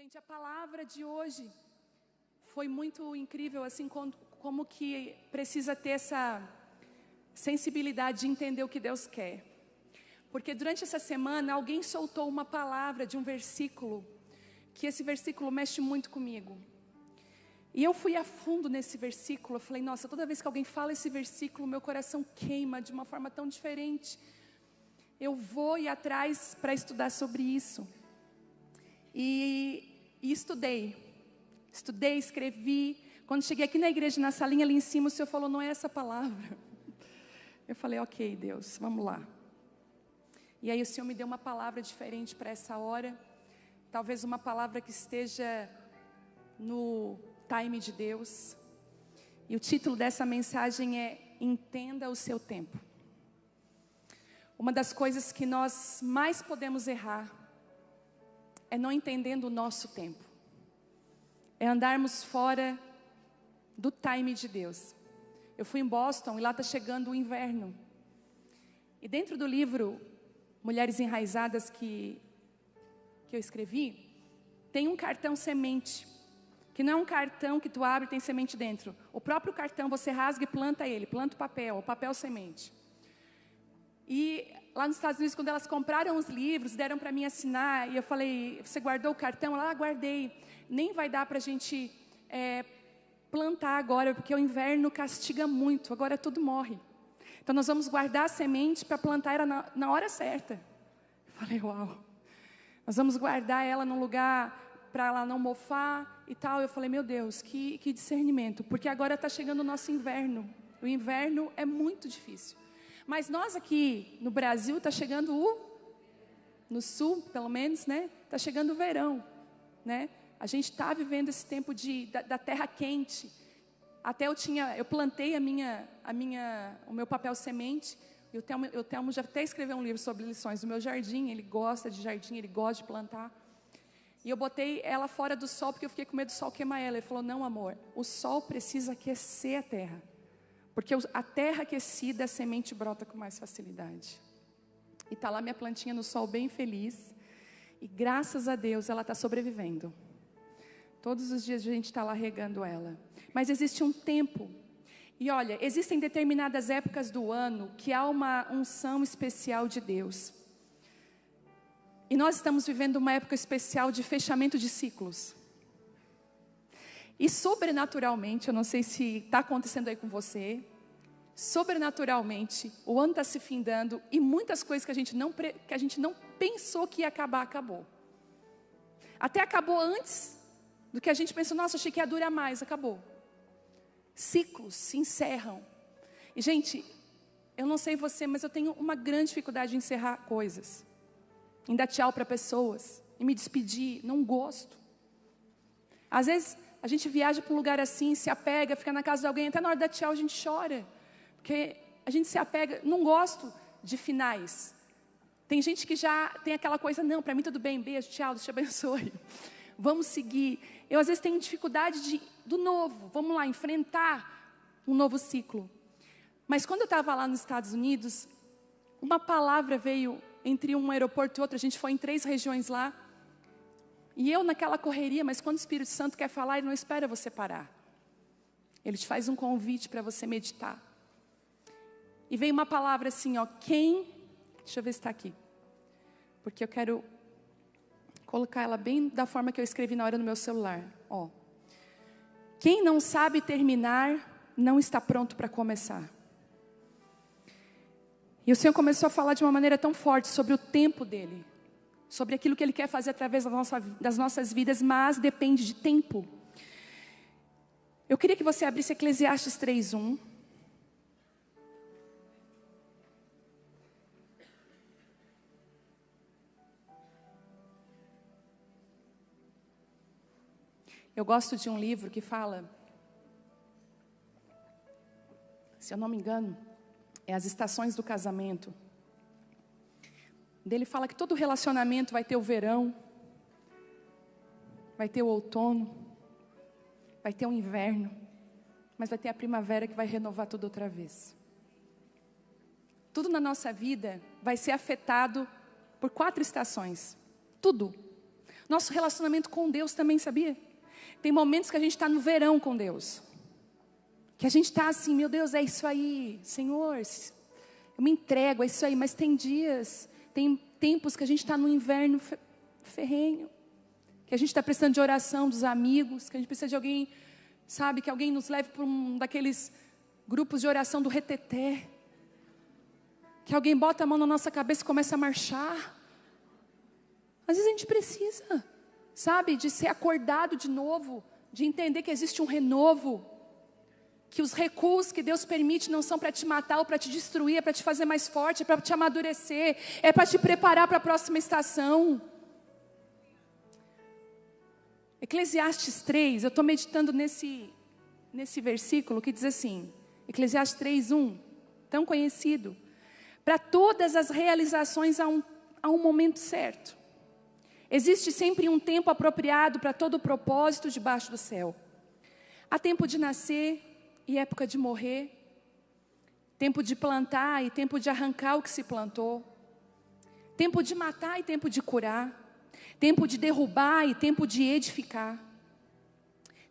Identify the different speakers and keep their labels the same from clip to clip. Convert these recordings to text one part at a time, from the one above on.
Speaker 1: Gente, a palavra de hoje foi muito incrível, assim, como que precisa ter essa sensibilidade de entender o que Deus quer. Porque durante essa semana, alguém soltou uma palavra de um versículo, que esse versículo mexe muito comigo. E eu fui a fundo nesse versículo, eu falei, nossa, toda vez que alguém fala esse versículo, meu coração queima de uma forma tão diferente. Eu vou ir atrás para estudar sobre isso. E estudei, escrevi. Quando cheguei aqui na igreja, na salinha ali em cima, o Senhor falou, não é essa palavra. Eu falei, ok, Deus, vamos lá. E aí o Senhor me deu uma palavra diferente para essa hora. Talvez uma palavra que esteja no time de Deus. E o título dessa mensagem é Entenda o seu tempo. Uma das coisas que nós mais podemos errar é não entendendo o nosso tempo. É andarmos fora do time de Deus. Eu fui em Boston e lá está chegando o inverno. E dentro do livro Mulheres Enraizadas que eu escrevi, tem um cartão semente. Que não é um cartão que tu abre e tem semente dentro. O próprio cartão você rasga e planta ele. Planta o papel semente. E lá nos Estados Unidos, quando elas compraram os livros, deram para mim assinar, e eu falei, você guardou o cartão? Ela, guardei. Nem vai dar para a gente plantar agora, porque o inverno castiga muito, agora tudo morre. Então nós vamos guardar a semente para plantar ela na hora certa. Eu falei, uau. Nós vamos guardar ela num lugar para ela não mofar e tal. Eu falei, meu Deus, que discernimento, porque agora está chegando o nosso inverno. O inverno é muito difícil. Mas nós aqui no Brasil, está chegando no sul, pelo menos, né? Está chegando o verão, né? A gente está vivendo esse tempo da terra quente. Até eu plantei o meu papel semente. E o Telmo já até escreveu um livro sobre lições do meu jardim. Ele gosta de jardim, ele gosta de plantar. E eu botei ela fora do sol, porque eu fiquei com medo do sol queimar ela. Ele falou, não amor, o sol precisa aquecer a terra. Porque a terra aquecida, a semente brota com mais facilidade. E está lá minha plantinha no sol bem feliz. E graças a Deus ela está sobrevivendo. Todos os dias a gente está lá regando ela. Mas existe um tempo. E olha, existem determinadas épocas do ano que há uma unção especial de Deus. E nós estamos vivendo uma época especial de fechamento de ciclos. E sobrenaturalmente, eu não sei se está acontecendo aí com você, sobrenaturalmente, o ano está se findando e muitas coisas que a gente não pensou que ia acabar, acabou. Até acabou antes do que a gente pensou, nossa, achei que ia durar mais, acabou. Ciclos se encerram. E gente, eu não sei você, mas eu tenho uma grande dificuldade em encerrar coisas. Em dar tchau para pessoas, em me despedir, não gosto. Às vezes a gente viaja para um lugar assim, se apega, fica na casa de alguém, até na hora da tchau a gente chora. Porque a gente se apega, não gosto de finais. Tem gente que já tem aquela coisa, não, para mim tudo bem, beijo, tchau, Deus te abençoe. Vamos seguir. Eu às vezes tenho dificuldade do novo, vamos lá, enfrentar um novo ciclo. Mas quando eu estava lá nos Estados Unidos, uma palavra veio entre um aeroporto e outro, a gente foi em 3 regiões lá. E eu naquela correria, mas quando o Espírito Santo quer falar, ele não espera você parar. Ele te faz um convite para você meditar. E veio uma palavra assim, ó, deixa eu ver se está aqui. Porque eu quero colocar ela bem da forma que eu escrevi na hora no meu celular. Ó. Quem não sabe terminar, não está pronto para começar. E o Senhor começou a falar de uma maneira tão forte sobre o tempo dEle. Sobre aquilo que Ele quer fazer através das nossas vidas, mas depende de tempo. Eu queria que você abrisse Eclesiastes 3:1. Eu gosto de um livro que fala, se eu não me engano, é As Estações do Casamento. Ele fala que todo relacionamento vai ter o verão, vai ter o outono, vai ter o inverno, mas vai ter a primavera que vai renovar tudo outra vez. Tudo na nossa vida vai ser afetado por 4 estações. Tudo. Nosso relacionamento com Deus também, sabia? Tem momentos que a gente está no verão com Deus. Que a gente está assim, meu Deus, é isso aí, Senhor, eu me entrego, é isso aí. Mas tem dias, tem tempos que a gente está no inverno ferrenho. Que a gente está precisando de oração dos amigos, que a gente precisa de alguém, sabe, que alguém nos leve para um daqueles grupos de oração do reteté. Que alguém bota a mão na nossa cabeça e começa a marchar. Às vezes a gente precisa, sabe, de ser acordado de novo, de entender que existe um renovo, que os recuos que Deus permite não são para te matar ou para te destruir, é para te fazer mais forte, é para te amadurecer, é para te preparar para a próxima estação. Eclesiastes 3, eu estou meditando nesse versículo que diz assim, Eclesiastes 3:1, tão conhecido. Para todas as realizações há um momento certo. Existe sempre um tempo apropriado para todo o propósito debaixo do céu. Há tempo de nascer e época de morrer. Tempo de plantar e tempo de arrancar o que se plantou. Tempo de matar e tempo de curar. Tempo de derrubar e tempo de edificar.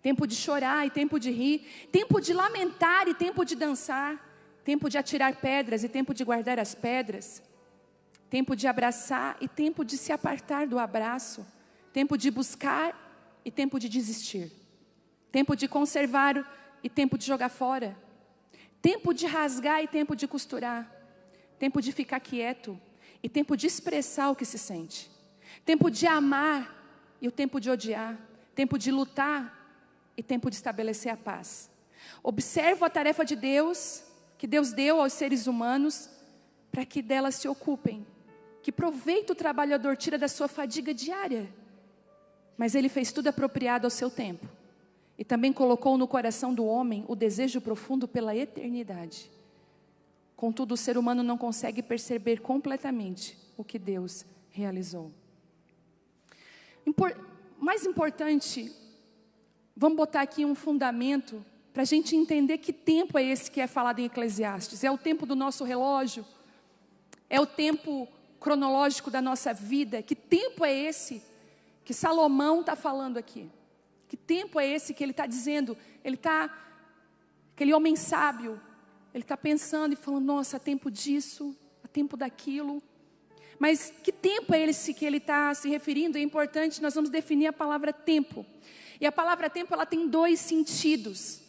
Speaker 1: Tempo de chorar e tempo de rir. Tempo de lamentar e tempo de dançar. Tempo de atirar pedras e tempo de guardar as pedras. Tempo de abraçar e tempo de se apartar do abraço. Tempo de buscar e tempo de desistir. Tempo de conservar e tempo de jogar fora. Tempo de rasgar e tempo de costurar. Tempo de ficar quieto e tempo de expressar o que se sente. Tempo de amar e o tempo de odiar. Tempo de lutar e tempo de estabelecer a paz. Observo a tarefa de Deus, que Deus deu aos seres humanos, para que delas se ocupem. Que proveito o trabalhador tira da sua fadiga diária. Mas Ele fez tudo apropriado ao seu tempo. E também colocou no coração do homem o desejo profundo pela eternidade. Contudo, o ser humano não consegue perceber completamente o que Deus realizou. Mais importante, vamos botar aqui um fundamento para a gente entender que tempo é esse que é falado em Eclesiastes. É o tempo do nosso relógio? É o tempo cronológico da nossa vida? Que tempo é esse que Salomão está falando aqui? Que tempo é esse que ele está dizendo? Aquele homem sábio, ele está pensando e falando, nossa, há tempo disso, há tempo daquilo. Mas que tempo é esse que ele está se referindo? É importante, nós vamos definir a palavra tempo. E a palavra tempo, ela tem dois sentidos,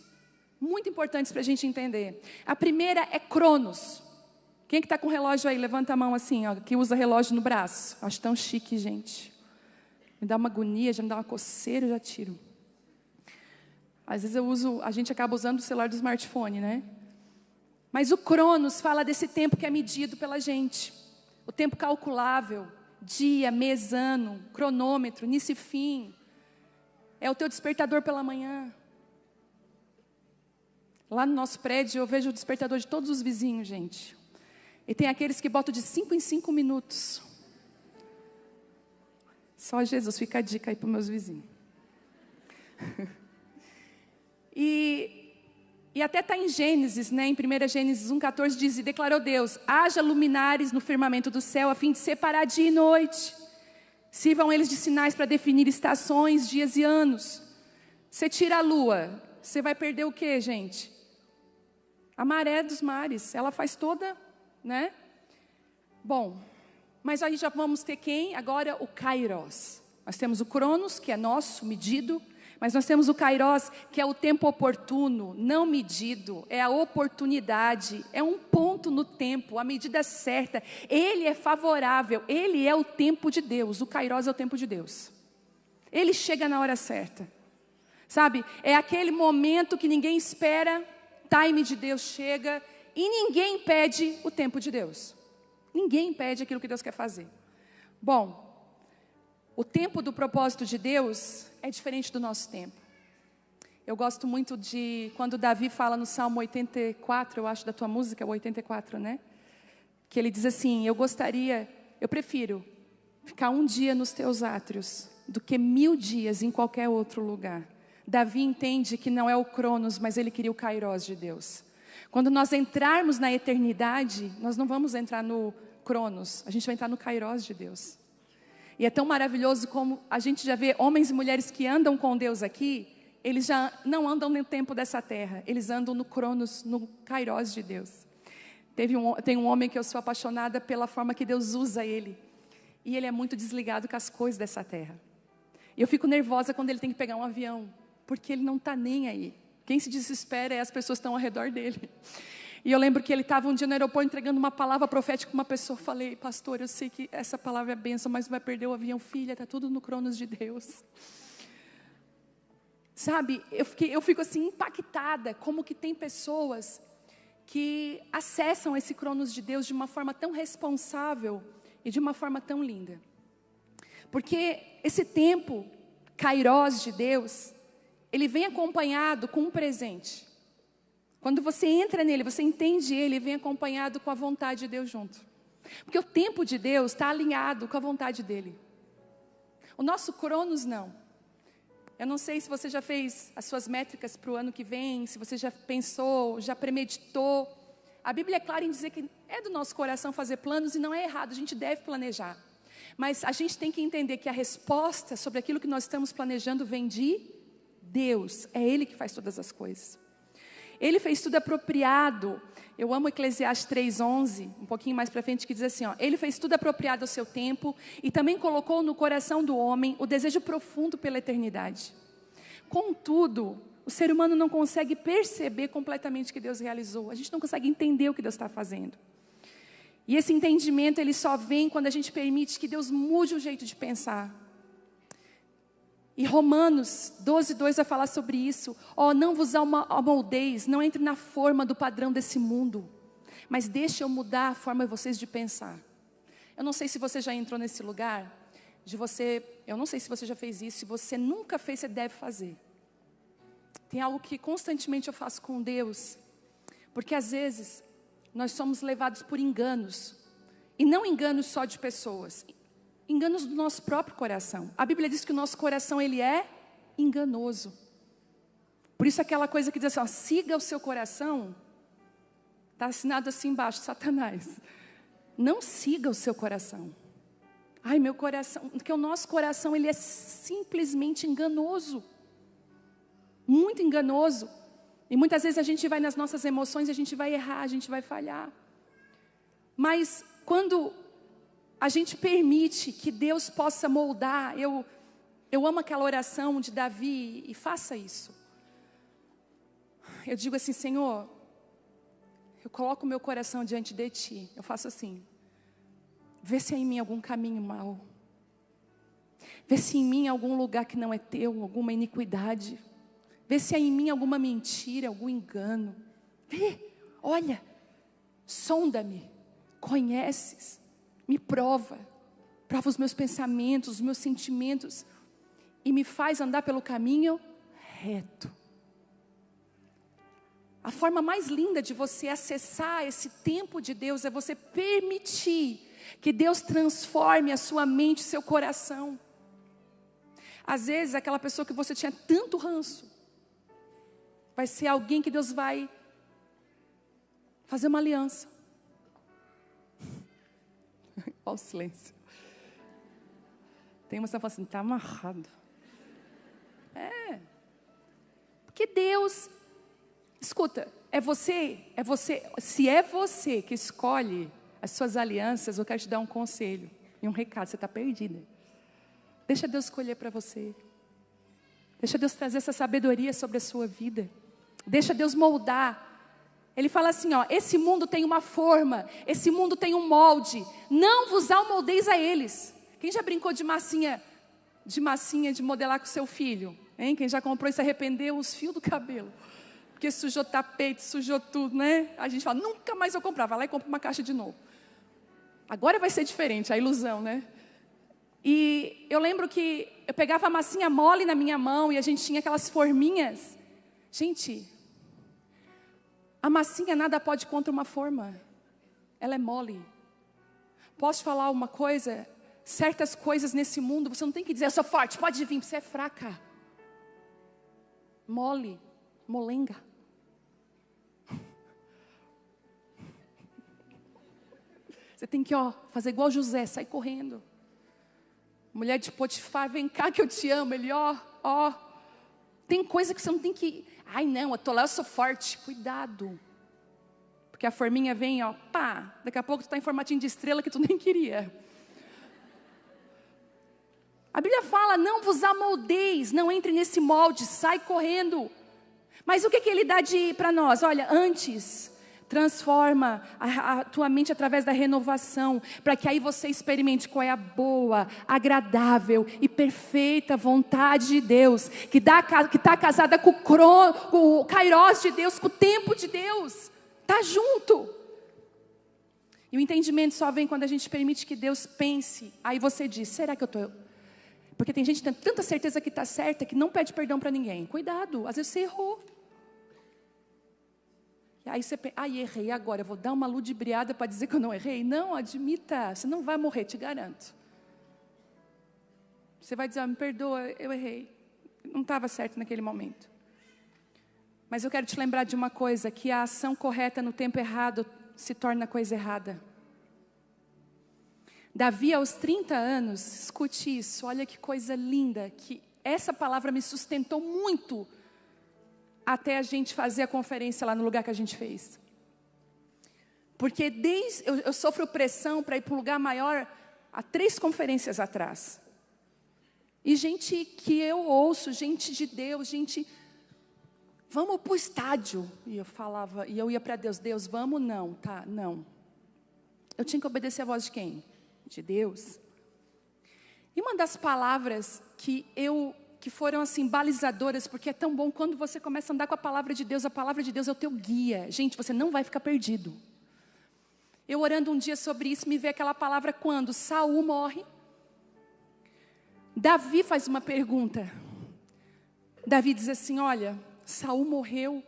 Speaker 1: muito importantes para a gente entender. A primeira é cronos. Quem que está com relógio aí? Levanta a mão assim, ó, que usa relógio no braço. Acho tão chique, gente. Me dá uma agonia, já me dá uma coceira, eu já tiro. Às vezes a gente acaba usando o celular do smartphone, né? Mas o cronos fala desse tempo que é medido pela gente. O tempo calculável, dia, mês, ano, cronômetro, início e fim. É o teu despertador pela manhã. Lá no nosso prédio eu vejo o despertador de todos os vizinhos, gente. E tem aqueles que botam de 5 em 5 minutos. Só Jesus, fica a dica aí para os meus vizinhos. E até está em Gênesis, né? Em 1 Gênesis 1,14 diz, e declarou Deus, haja luminares no firmamento do céu, a fim de separar dia e noite. Sirvam eles de sinais para definir estações, dias e anos. Você tira a lua, você vai perder o quê, gente? A maré dos mares, ela faz toda, né? Bom, mas aí já vamos ter quem? Agora o Kairos. Nós temos o Cronos, que é nosso, medido. Mas nós temos o Kairos, que é o tempo oportuno, não medido. É a oportunidade, é um ponto no tempo, a medida certa. Ele é favorável, ele é o tempo de Deus. O Kairos é o tempo de Deus. Ele chega na hora certa. Sabe, é aquele momento que ninguém espera, time de Deus chega, e ninguém impede o tempo de Deus. Ninguém impede aquilo que Deus quer fazer. Bom, o tempo do propósito de Deus é diferente do nosso tempo. Eu gosto muito de quando Davi fala no Salmo 84, eu acho da tua música, o 84, né? Que ele diz assim, eu prefiro ficar um dia nos teus átrios do que 1000 dias em qualquer outro lugar. Davi entende que não é o Cronos, mas ele queria o Kairos de Deus. Quando nós entrarmos na eternidade, nós não vamos entrar no Cronos, a gente vai entrar no Kairos de Deus. E é tão maravilhoso como a gente já vê homens e mulheres que andam com Deus aqui, eles já não andam no tempo dessa terra, eles andam no Cronos, no Kairos de Deus. Tem um homem que eu sou apaixonada pela forma que Deus usa ele. E ele é muito desligado com as coisas dessa terra. E eu fico nervosa quando ele tem que pegar um avião, porque ele não está nem aí. Quem se desespera é as pessoas que estão ao redor dele. E eu lembro que ele estava um dia no aeroporto entregando uma palavra profética para uma pessoa. Eu falei, pastor, eu sei que essa palavra é bênção, mas vai perder o avião. Filha, está tudo no Cronos de Deus. Sabe, eu fico assim impactada, como que tem pessoas que acessam esse Cronos de Deus de uma forma tão responsável e de uma forma tão linda. Porque esse tempo, Kairos de Deus, ele vem acompanhado com um presente. Quando você entra nele, você entende ele, vem acompanhado com a vontade de Deus junto. Porque o tempo de Deus está alinhado com a vontade dele. O nosso Cronos não. Eu não sei se você já fez as suas métricas para o ano que vem, se você já pensou, já premeditou. A Bíblia é clara em dizer que é do nosso coração fazer planos e não é errado, a gente deve planejar. Mas a gente tem que entender que a resposta sobre aquilo que nós estamos planejando vem de Deus. É Ele que faz todas as coisas. Ele fez tudo apropriado. Eu amo Eclesiastes 3:11, um pouquinho mais para frente, que diz assim, ó, ele fez tudo apropriado ao seu tempo e também colocou no coração do homem o desejo profundo pela eternidade. Contudo, o ser humano não consegue perceber completamente o que Deus realizou. A gente não consegue entender o que Deus está fazendo. E esse entendimento, ele só vem quando a gente permite que Deus mude o jeito de pensar. E Romanos 12:2 vai falar sobre isso. Ó, não vos amoldeis, não entre na forma do padrão desse mundo, mas deixe eu mudar a forma de vocês de pensar. Eu não sei se você já entrou nesse lugar, eu não sei se você já fez isso, se você nunca fez, você deve fazer. Tem algo que constantemente eu faço com Deus, porque às vezes nós somos levados por enganos, e não enganos só de pessoas, enganos do nosso próprio coração. A Bíblia diz que o nosso coração, ele é enganoso. Por isso aquela coisa que diz assim, ó, siga o seu coração, está assinado assim embaixo, Satanás. Não siga o seu coração. Ai, meu coração, porque o nosso coração, ele é simplesmente enganoso. Muito enganoso. E muitas vezes a gente vai nas nossas emoções, a gente vai errar, a gente vai falhar. Mas quando a gente permite que Deus possa moldar, eu amo aquela oração de Davi, e faça isso. Eu digo assim, Senhor, eu coloco o meu coração diante de Ti, eu faço assim, vê se há em mim algum caminho mau, vê se em mim há algum lugar que não é Teu, alguma iniquidade, vê se há em mim alguma mentira, algum engano, vê, olha, sonda-me, conheces, me prova os meus pensamentos, os meus sentimentos, e me faz andar pelo caminho reto. A forma mais linda de você acessar esse tempo de Deus é você permitir que Deus transforme a sua mente, seu coração. Às vezes aquela pessoa que você tinha tanto ranço, vai ser alguém que Deus vai fazer uma aliança. Olha o silêncio. Tem uma pessoa que fala assim, está amarrado. Porque Deus, escuta, é você, se é você que escolhe as suas alianças, eu quero te dar um conselho e um recado, você está perdida. Deixa Deus escolher para você. Deixa Deus trazer essa sabedoria sobre a sua vida. Deixa Deus moldar. Ele fala assim, ó, esse mundo tem uma forma, esse mundo tem um molde, não vos amoldeis a eles. Quem já brincou de massinha de modelar com seu filho? Hein? Quem já comprou e se arrependeu, os fios do cabelo, porque sujou tapete, sujou tudo, né? A gente fala, nunca mais eu comprar, vai lá e compra uma caixa de novo. Agora vai ser diferente, a ilusão, né? E eu lembro que eu pegava a massinha mole na minha mão e a gente tinha aquelas forminhas. Gente, a massinha nada pode contra uma forma. Ela é mole. Posso falar uma coisa? Certas coisas nesse mundo, você não tem que dizer, eu sou forte, pode vir, você é fraca. Mole, molenga. Você tem que, fazer igual José, sair correndo. Mulher de Potifar, vem cá que eu te amo. Ele, ó. Tem coisa que você não tem que... Ai não, eu tô lá, eu sou forte. Cuidado. Porque a forminha vem, ó, pá. Daqui a pouco tu tá em formatinho de estrela que tu nem queria. A Bíblia fala, não vos amoldeis, não entre nesse molde, sai correndo. Mas o que ele dá para nós? Olha, antes, transforma a tua mente através da renovação, para que aí você experimente qual é a boa, agradável e perfeita vontade de Deus, que está casada com o Kairos de Deus, com o tempo de Deus, está junto. E o entendimento só vem quando a gente permite que Deus pense. Aí você diz, será que eu estou... Porque tem gente que tem tanta certeza que está certa, que não pede perdão para ninguém. Cuidado, às vezes você errou. E aí você pensa, errei agora, eu vou dar uma ludibriada para dizer que eu não errei? Não, admita, você não vai morrer, te garanto. Você vai dizer, me perdoa, eu errei. Não estava certo naquele momento. Mas eu quero te lembrar de uma coisa, que a ação correta no tempo errado se torna coisa errada. Davi, aos 30 anos, escute isso, olha que coisa linda, que essa palavra me sustentou muito, até a gente fazer a conferência lá no lugar que a gente fez. Porque eu sofro pressão para ir para um lugar maior, há 3 conferências atrás. E gente que eu ouço, gente de Deus, gente, vamos para o estádio. E eu falava, e eu ia para Deus, Deus, vamos? Não, tá, não. Eu tinha que obedecer a voz de quem? De Deus. E uma das palavras que foram assim balizadoras, porque é tão bom quando você começa a andar com a palavra de Deus é o teu guia. Gente, você não vai ficar perdido. Eu orando um dia sobre isso, me veio aquela palavra quando Saul morre. Davi faz uma pergunta. Davi diz assim, olha, Saul morreu.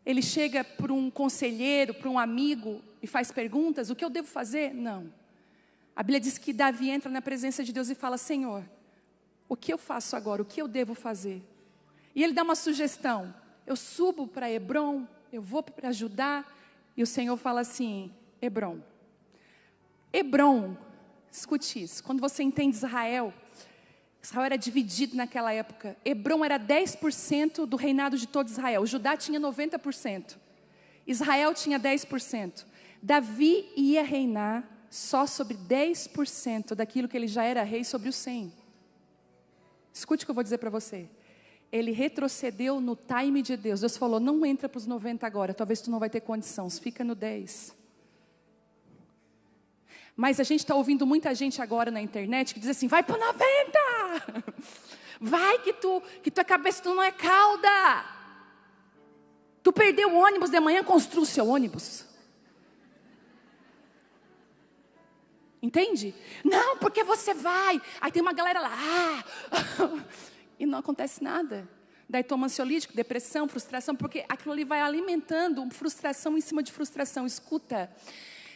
Speaker 1: Ele chega para um conselheiro, para um amigo e faz perguntas, o que eu devo fazer? Não. A Bíblia diz que Davi entra na presença de Deus e fala, Senhor, o que eu faço agora? O que eu devo fazer? E ele dá uma sugestão. Eu subo para Hebrom, eu vou para Judá. E o Senhor fala assim, Hebrom. Hebrom, escute isso. Quando você entende Israel era dividido naquela época. Hebrom era 10% do reinado de todo Israel. Judá tinha 90%. Israel tinha 10%. Davi ia reinar só sobre 10% daquilo que ele já era rei sobre o 100%. Escute o que eu vou dizer para você. Ele retrocedeu no time de Deus. Deus falou, não entra para os 90 agora, talvez tu não vai ter condição, fica no 10. Mas a gente está ouvindo muita gente agora na internet que diz assim, vai para 90! Vai que tua cabeça tu não é cauda. Tu perdeu o ônibus de manhã, construa o seu ônibus. Entende? Não, porque você vai. Aí tem uma galera lá. E não acontece nada. Daí toma ansiolítico, depressão, frustração. Porque aquilo ali vai alimentando frustração em cima de frustração. Escuta.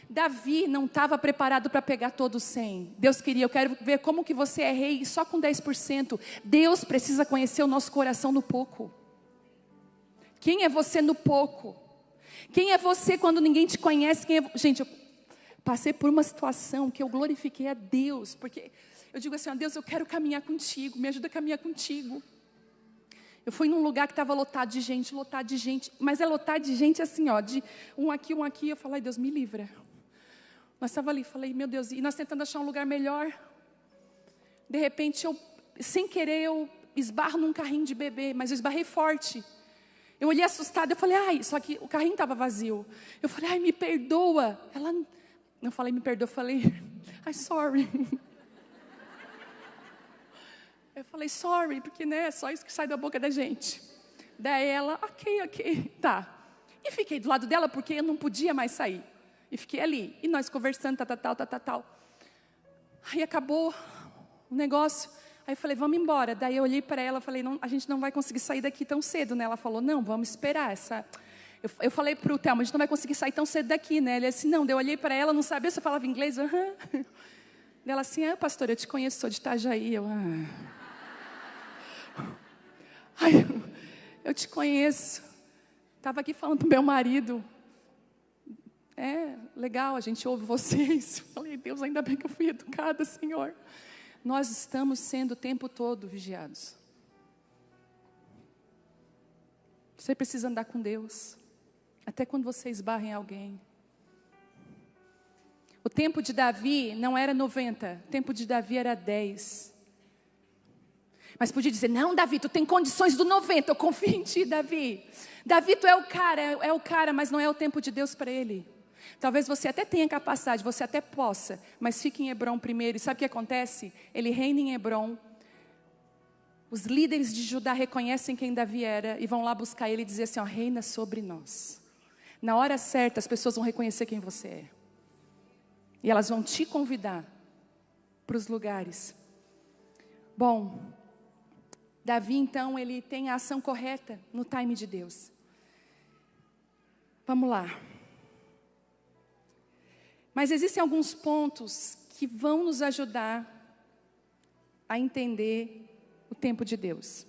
Speaker 1: Davi não estava preparado para pegar todo o 100. Deus queria, eu quero ver como que você é rei só com 10%. Deus precisa conhecer o nosso coração no pouco. Quem é você no pouco? Quem é você quando ninguém te conhece? Gente, eu passei por uma situação que eu glorifiquei a Deus, porque eu digo assim, ó, Deus, eu quero caminhar contigo, me ajuda a caminhar contigo. Eu fui num lugar que estava lotado de gente, mas é lotado de gente assim, ó, de um aqui, eu falei, Deus, me livra. Nós estávamos ali, falei, meu Deus, e nós tentando achar um lugar melhor. De repente, sem querer, eu esbarro num carrinho de bebê, mas eu esbarrei forte. Eu olhei assustada, eu falei, só que o carrinho estava vazio. Eu falei, me perdoa. Ela... Não falei, me perdoa, eu falei, sorry. Eu falei, sorry, porque é só isso que sai da boca da gente. Daí ela, ok, tá. E fiquei do lado dela, porque eu não podia mais sair. E fiquei ali, e nós conversando, tal. Aí acabou o negócio, aí eu falei, vamos embora. Daí eu olhei para ela, falei, não, a gente não vai conseguir sair daqui tão cedo, né? Ela falou, não, vamos esperar essa... Eu falei para o Thelma, a gente não vai conseguir sair tão cedo daqui, né? Ele disse, não. Daí eu olhei para ela, não sabia se eu falava inglês. Daí ela assim, pastor, eu te conheço, sou de Itajaí. Eu te conheço. Estava aqui falando para o meu marido. Legal, a gente ouve vocês. Falei, Deus, ainda bem que eu fui educada, Senhor. nós estamos sendo o tempo todo vigiados. Você precisa andar com Deus, até quando você esbarra em alguém. O tempo de Davi não era 90, o tempo de Davi era 10. Mas podia dizer, não, Davi, tu tem condições do 90, eu confio em ti, Davi. Davi, tu é o cara, mas não é o tempo de Deus para ele. Talvez você até tenha capacidade, você até possa, mas fique em Hebrom primeiro. E sabe o que acontece? Ele reina em Hebrom. Os líderes de Judá reconhecem quem Davi era e vão lá buscar ele e dizer assim, ó, reina sobre nós. Na hora certa, as pessoas vão reconhecer quem você é. E elas vão te convidar para os lugares. Bom, Davi então, ele tem a ação correta no time de Deus. Vamos lá. Mas existem alguns pontos que vão nos ajudar a entender o tempo de Deus.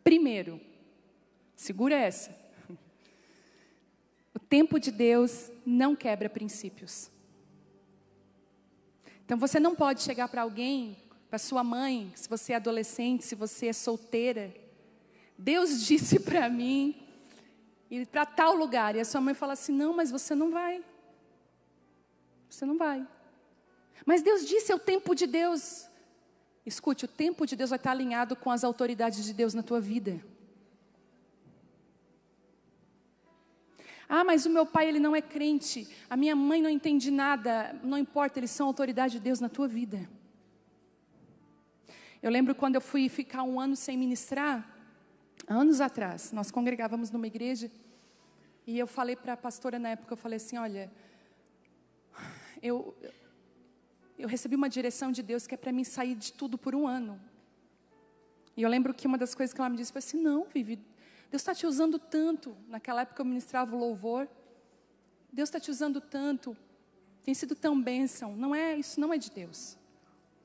Speaker 1: Primeiro, segura essa. O tempo de Deus não quebra princípios. Então você não pode chegar para alguém, para sua mãe, se você é adolescente, se você é solteira. Deus disse para mim ir para tal lugar. E a sua mãe fala assim, não, mas você não vai. Você não vai. Mas Deus disse, é o tempo de Deus. Escute, o tempo de Deus vai estar alinhado com as autoridades de Deus na tua vida. Ah, mas o meu pai, ele não é crente. A minha mãe não entende nada. Não importa, eles são autoridade de Deus na tua vida. Eu lembro quando eu fui ficar 1 ano sem ministrar, anos atrás, nós congregávamos numa igreja, e eu falei para a pastora na época, eu falei assim, olha, eu recebi uma direção de Deus que é para mim sair de tudo por 1 ano. E eu lembro que uma das coisas que ela me disse foi assim, não, Vivi, Deus está te usando tanto. Naquela época eu ministrava o louvor. Deus está te usando tanto. Tem sido tão bênção. Isso não é de Deus.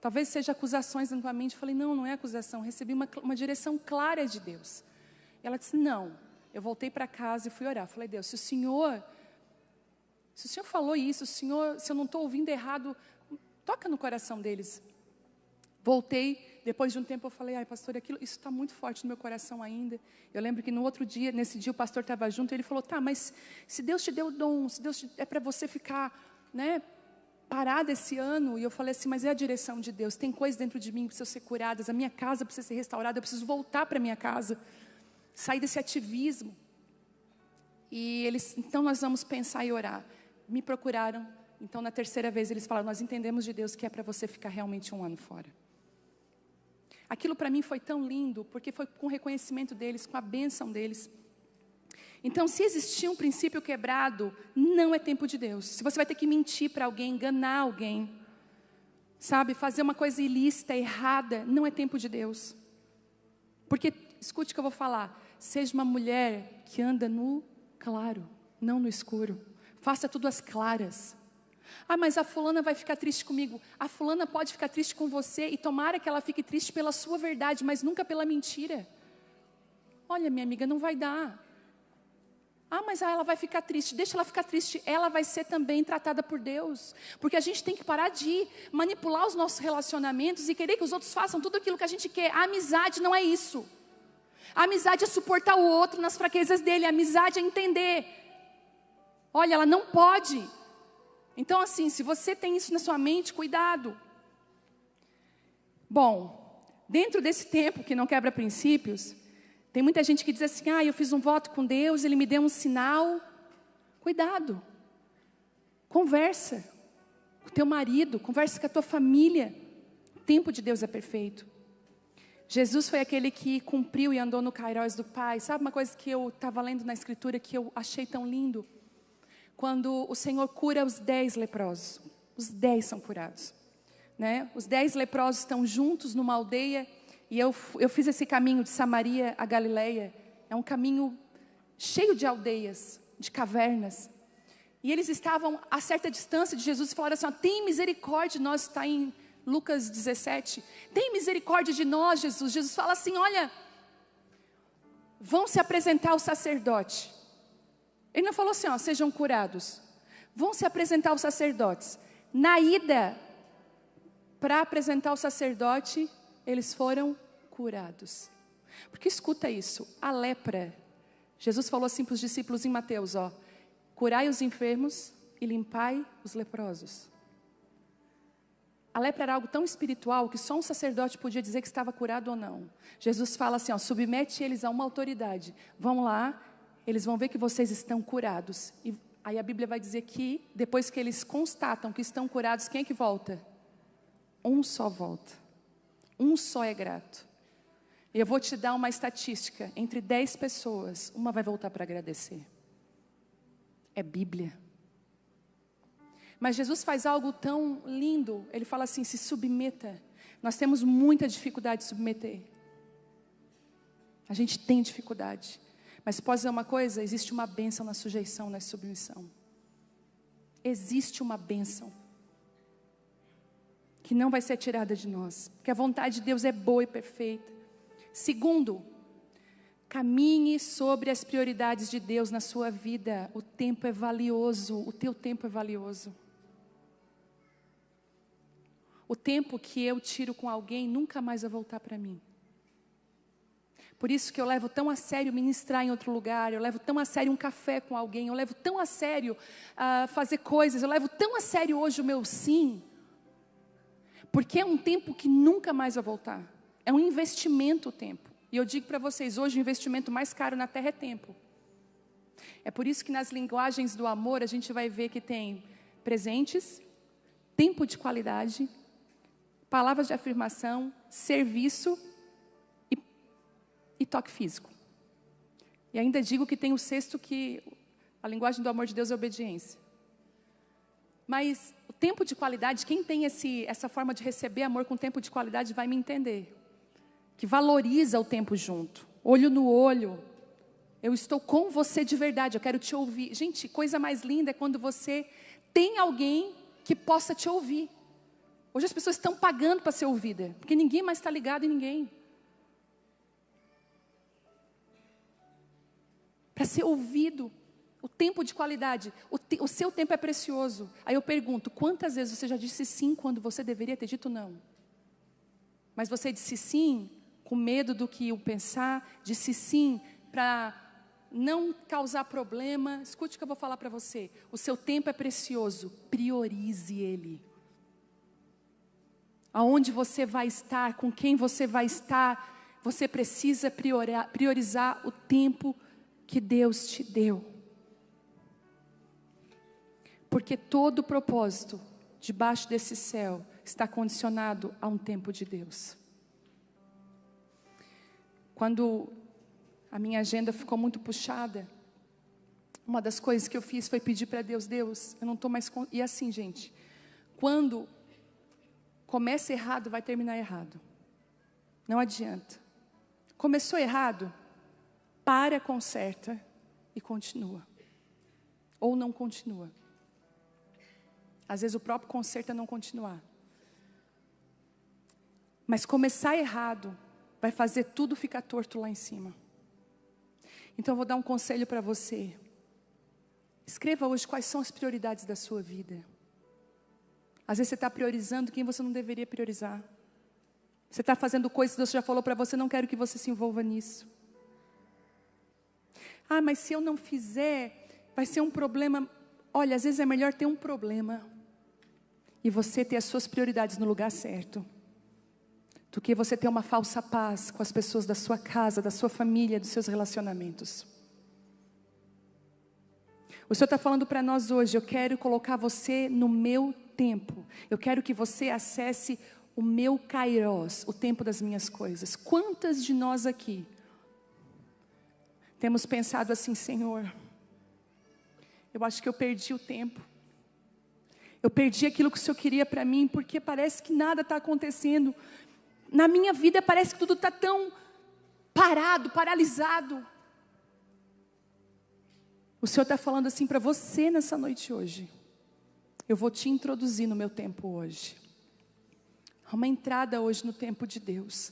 Speaker 1: Talvez seja acusações na tua mente. Eu falei, não é acusação. Recebi uma direção clara de Deus. E ela disse, não. Eu voltei para casa e fui orar. Falei, Deus, se o Senhor falou isso, se eu não estou ouvindo errado, toca no coração deles. Voltei, depois de um tempo eu falei, ai pastor, isso está muito forte no meu coração ainda. Eu lembro que no outro dia, nesse dia o pastor estava junto, e ele falou, tá, mas se Deus te deu o dom, é para você ficar, parada esse ano. E eu falei assim, mas é a direção de Deus, tem coisas dentro de mim que precisam ser curadas, a minha casa precisa ser restaurada, eu preciso voltar para a minha casa, sair desse ativismo. E então nós vamos pensar e orar. Me procuraram, então na terceira vez eles falaram, nós entendemos de Deus que é para você ficar realmente 1 ano fora. Aquilo para mim foi tão lindo, porque foi com o reconhecimento deles, com a bênção deles. Então, se existir um princípio quebrado, não é tempo de Deus. Se você vai ter que mentir para alguém, enganar alguém, sabe, fazer uma coisa ilícita, errada, não é tempo de Deus. Porque, escute o que eu vou falar, seja uma mulher que anda no claro, não no escuro. Faça tudo às claras. Ah, mas a fulana vai ficar triste comigo. A fulana pode ficar triste com você, e tomara que ela fique triste pela sua verdade, mas nunca pela mentira. Olha, minha amiga, não vai dar. Ah, mas ela vai ficar triste. Deixa ela ficar triste. Ela vai ser também tratada por Deus. Porque a gente tem que parar de manipular os nossos relacionamentos e querer que os outros façam tudo aquilo que a gente quer. A amizade não é isso. A amizade é suportar o outro nas fraquezas dele. A amizade é entender. Olha, ela não pode. Então assim, se você tem isso na sua mente, cuidado. Bom, dentro desse tempo que não quebra princípios, tem muita gente que diz assim, eu fiz um voto com Deus, Ele me deu um sinal. Cuidado. Conversa com o teu marido, conversa com a tua família. O tempo de Deus é perfeito. Jesus foi aquele que cumpriu e andou no Kairos do Pai. Sabe uma coisa que eu estava lendo na Escritura que eu achei tão lindo? Quando o Senhor cura os 10 leprosos. Os 10 são curados. Os 10 leprosos estão juntos numa aldeia. E eu fiz esse caminho de Samaria a Galileia. É um caminho cheio de aldeias, de cavernas. E eles estavam a certa distância de Jesus e falaram assim, tem misericórdia de nós, está em Lucas 17. Tem misericórdia de nós, Jesus. Jesus fala assim, olha, vão se apresentar ao sacerdote. Ele não falou assim, sejam curados. Vão se apresentar aos sacerdotes. Na ida, para apresentar o sacerdote, eles foram curados. Porque escuta isso, a lepra, Jesus falou assim para os discípulos em Mateus, curai os enfermos e limpai os leprosos. A lepra era algo tão espiritual que só um sacerdote podia dizer que estava curado ou não. Jesus fala assim, submete eles a uma autoridade. Vão lá, eles vão ver que vocês estão curados. E aí a Bíblia vai dizer que, depois que eles constatam que estão curados, quem é que volta? Um só volta. Um só é grato. E eu vou te dar uma estatística. Entre 10 pessoas, uma vai voltar para agradecer. É Bíblia. Mas Jesus faz algo tão lindo. Ele fala assim, se submeta. Nós temos muita dificuldade de submeter. A gente tem dificuldade. Mas posso dizer uma coisa? Existe uma bênção na sujeição, na submissão. Existe uma bênção. Que não vai ser tirada de nós. Porque a vontade de Deus é boa e perfeita. Segundo, caminhe sobre as prioridades de Deus na sua vida. O tempo é valioso. O teu tempo é valioso. O tempo que eu tiro com alguém nunca mais vai voltar para mim. Por isso que eu levo tão a sério ministrar em outro lugar, eu levo tão a sério um café com alguém, eu levo tão a sério fazer coisas, eu levo tão a sério hoje o meu sim, porque é um tempo que nunca mais vai voltar. É um investimento o tempo. E eu digo para vocês, hoje o investimento mais caro na terra é tempo. É por isso que nas linguagens do amor a gente vai ver que tem presentes, tempo de qualidade, palavras de afirmação, serviço e toque físico. E ainda digo que tem o sexto, que a linguagem do amor de Deus é obediência. Mas o tempo de qualidade, quem tem essa forma de receber amor com tempo de qualidade vai me entender. Que valoriza o tempo junto, olho no olho. Eu estou com você de verdade, eu quero te ouvir. Gente, coisa mais linda é quando você tem alguém que possa te ouvir. Hoje as pessoas estão pagando para ser ouvida, porque ninguém mais está ligado em ninguém. Para ser ouvido, o tempo de qualidade, o seu tempo é precioso. Aí eu pergunto, quantas vezes você já disse sim quando você deveria ter dito não? Mas você disse sim com medo do que iam pensar, disse sim para não causar problema. Escute o que eu vou falar para você, o seu tempo é precioso, priorize ele. Aonde você vai estar, com quem você vai estar, você precisa priorizar o tempo que Deus te deu. Porque todo o propósito debaixo desse céu está condicionado a um tempo de Deus. Quando a minha agenda ficou muito puxada, uma das coisas que eu fiz foi pedir para Deus, eu não estou mais... E assim, gente, quando começa errado, vai terminar errado. Não adianta. Começou errado, para, conserta e continua. Ou não continua. Às vezes o próprio conserto é não continuar. Mas começar errado vai fazer tudo ficar torto lá em cima. Então eu vou dar um conselho para você. Escreva hoje quais são as prioridades da sua vida. Às vezes você está priorizando quem você não deveria priorizar. Você está fazendo coisas que Deus já falou para você, não quero que você se envolva nisso. Ah, mas se eu não fizer, vai ser um problema. Olha, às vezes é melhor ter um problema e você ter as suas prioridades no lugar certo, do que você ter uma falsa paz com as pessoas da sua casa, da sua família, dos seus relacionamentos. O Senhor está falando para nós hoje, eu quero colocar você no meu tempo. Eu quero que você acesse o meu kairos, o tempo das minhas coisas. Quantas de nós aqui temos pensado assim, Senhor, eu acho que eu perdi o tempo. Eu perdi aquilo que o Senhor queria para mim, porque parece que nada está acontecendo. Na minha vida parece que tudo está tão parado, paralisado. O Senhor está falando assim para você nessa noite hoje. Eu vou te introduzir no meu tempo hoje. Há uma entrada hoje no tempo de Deus,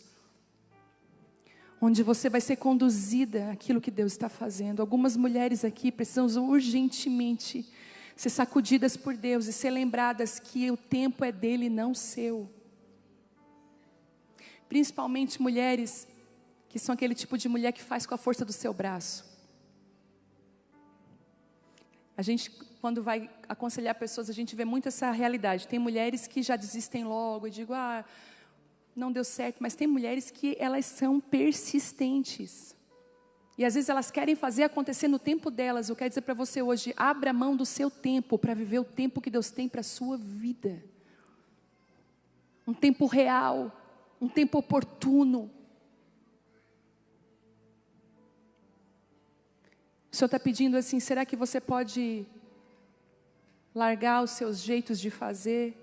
Speaker 1: onde você vai ser conduzida àquilo que Deus está fazendo. Algumas mulheres aqui precisam urgentemente ser sacudidas por Deus e ser lembradas que o tempo é dele, não seu. Principalmente mulheres que são aquele tipo de mulher que faz com a força do seu braço. A gente, quando vai aconselhar pessoas, a gente vê muito essa realidade. Tem mulheres que já desistem logo e digo, não deu certo. Mas tem mulheres que elas são persistentes. E às vezes elas querem fazer acontecer no tempo delas. Eu quero dizer para você hoje, abra mão do seu tempo para viver o tempo que Deus tem para a sua vida. Um tempo real, um tempo oportuno. O Senhor está pedindo assim, será que você pode largar os seus jeitos de fazer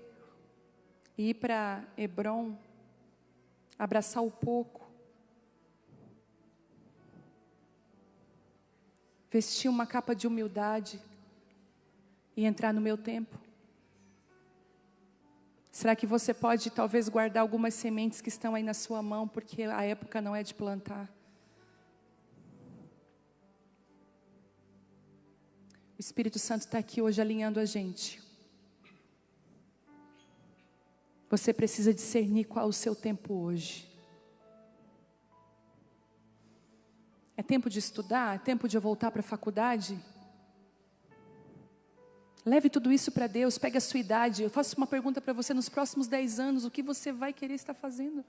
Speaker 1: e ir para Hebrom, abraçar o pouco, vestir uma capa de humildade e entrar no meu tempo? Será que você pode talvez guardar algumas sementes que estão aí na sua mão, porque a época não é de plantar? O Espírito Santo está aqui hoje alinhando a gente. Você precisa discernir qual é o seu tempo hoje. É tempo de estudar? É tempo de eu voltar para a faculdade? Leve tudo isso para Deus, pegue a sua idade. Eu faço uma pergunta para você, nos próximos 10 anos, o que você vai querer estar fazendo?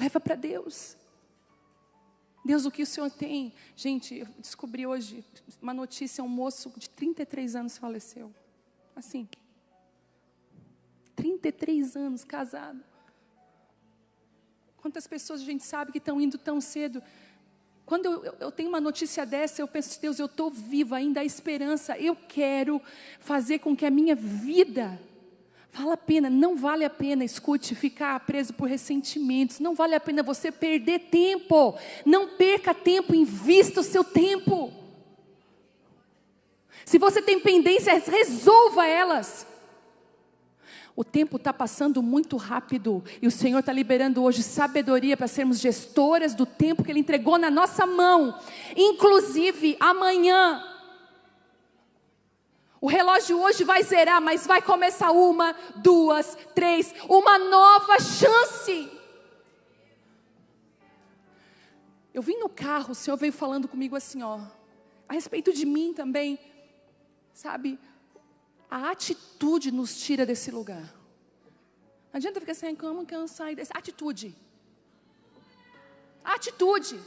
Speaker 1: Leva para Deus. Deus, o que o Senhor tem? Gente, eu descobri hoje uma notícia, um moço de 33 anos faleceu. Assim. 33 anos, casado. Quantas pessoas a gente sabe que estão indo tão cedo? Quando eu tenho uma notícia dessa, eu penso, Deus, eu estou viva, ainda há esperança. Eu quero fazer com que a minha vida vale a pena, não vale a pena, escute, ficar preso por ressentimentos. Não vale a pena você perder tempo. Não perca tempo, invista o seu tempo. Se você tem pendências, resolva elas. O tempo está passando muito rápido. E o Senhor está liberando hoje sabedoria para sermos gestoras do tempo que Ele entregou na nossa mão. Inclusive, amanhã. O relógio hoje vai zerar, mas vai começar 1, 2, 3, uma nova chance. Eu vim no carro, o Senhor veio falando comigo assim, a respeito de mim também. Sabe, a atitude nos tira desse lugar. Não adianta ficar assim, como que eu saio desse? Atitude. Atitude.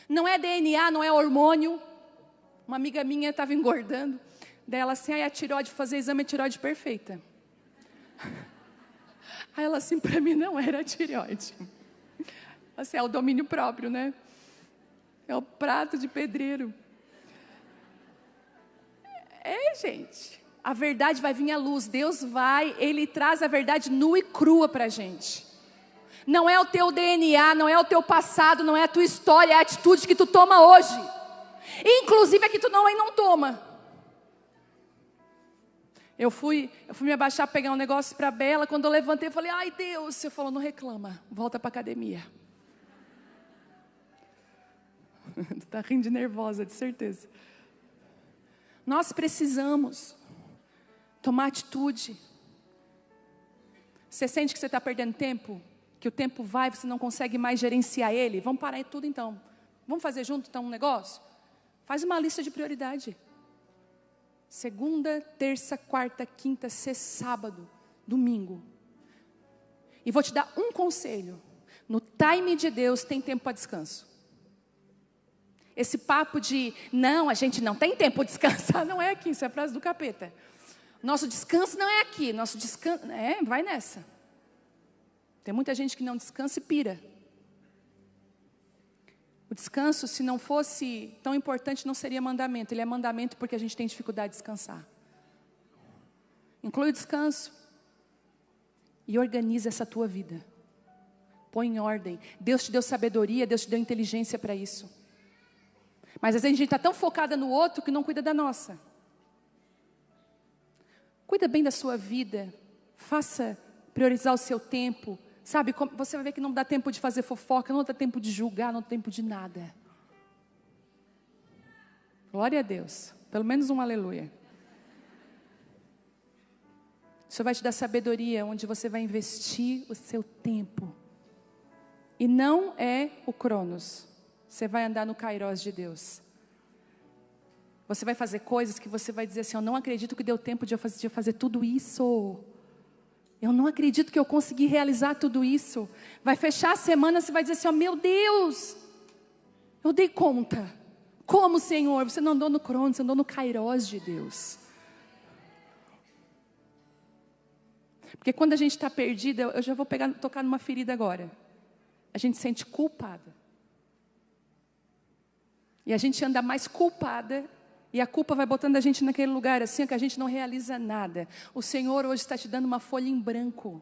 Speaker 1: Não é DNA, não é hormônio. Uma amiga minha estava engordando. Daí ela assim, a tireoide, fazer exame, a tireoide perfeita. Aí ela assim, para mim não era a tireoide. Assim, é o domínio próprio, né? É o prato de pedreiro. Gente, a verdade vai vir à luz. Deus Ele traz a verdade nua e crua para a gente. Não é o teu DNA, não é o teu passado, não é a tua história, é a atitude que tu toma hoje. Inclusive a que tu não toma. Eu fui me abaixar, pegar um negócio para a Bela. Quando eu levantei, eu falei, ai Deus. Você falou, não reclama, volta para a academia. Tu tá rindo de nervosa, de certeza. Nós precisamos tomar atitude. Você sente que você está perdendo tempo? Que o tempo vai, você não consegue mais gerenciar ele? Vamos parar tudo então. Vamos fazer junto então um negócio? Faz uma lista de prioridade. Segunda, terça, quarta, quinta, sexta, sábado, domingo. E vou te dar um conselho. No time de Deus tem tempo para descanso. Esse papo de, não, a gente não tem tempo de descansar, não é aqui, isso é a frase do capeta. Nosso descanso não é aqui, nosso descanso, vai nessa. Tem muita gente que não descansa e pira. O descanso, se não fosse tão importante, não seria mandamento. Ele é mandamento porque a gente tem dificuldade de descansar. Inclui o descanso. E organiza essa tua vida. Põe em ordem. Deus te deu sabedoria, Deus te deu inteligência para isso. Mas às vezes a gente está tão focada no outro que não cuida da nossa. Cuida bem da sua vida. Faça priorizar o seu tempo. Sabe, você vai ver que não dá tempo de fazer fofoca, não dá tempo de julgar, não dá tempo de nada. Glória a Deus. Pelo menos um aleluia. O Senhor vai te dar sabedoria, onde você vai investir o seu tempo. E não é o Cronos. Você vai andar no Kairos de Deus. Você vai fazer coisas que você vai dizer assim, eu não acredito que deu tempo de eu fazer tudo isso. Eu não acredito que eu consegui realizar tudo isso. Vai fechar a semana, você vai dizer assim, oh, meu Deus, eu dei conta. Como, Senhor? Você não andou no Cronos, você andou no Kairos de Deus. Porque quando a gente está perdida, eu já vou tocar numa ferida agora. A gente se sente culpada. E a gente anda mais culpada. E a culpa vai botando a gente naquele lugar assim, que a gente não realiza nada. O Senhor hoje está te dando uma folha em branco.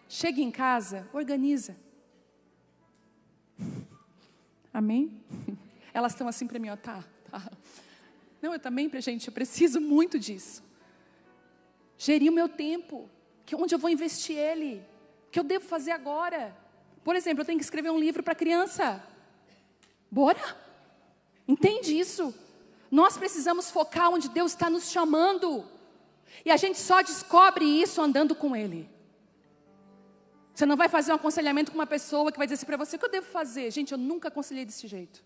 Speaker 1: Chega em casa, organiza. Amém? Elas estão assim para mim, ó, tá. Não, eu também, gente, eu preciso muito disso. Gerir o meu tempo. Onde eu vou investir ele? O que eu devo fazer agora? Por exemplo, eu tenho que escrever um livro para criança. Bora? Entende isso? Nós precisamos focar onde Deus está nos chamando. E a gente só descobre isso andando com Ele. Você não vai fazer um aconselhamento com uma pessoa que vai dizer assim para você, o que eu devo fazer? Gente, eu nunca aconselhei desse jeito.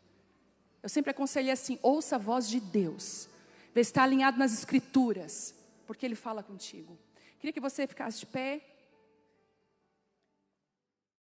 Speaker 1: Eu sempre aconselhei assim, ouça a voz de Deus. Vê se está alinhado nas Escrituras, porque Ele fala contigo. Queria que você ficasse de pé.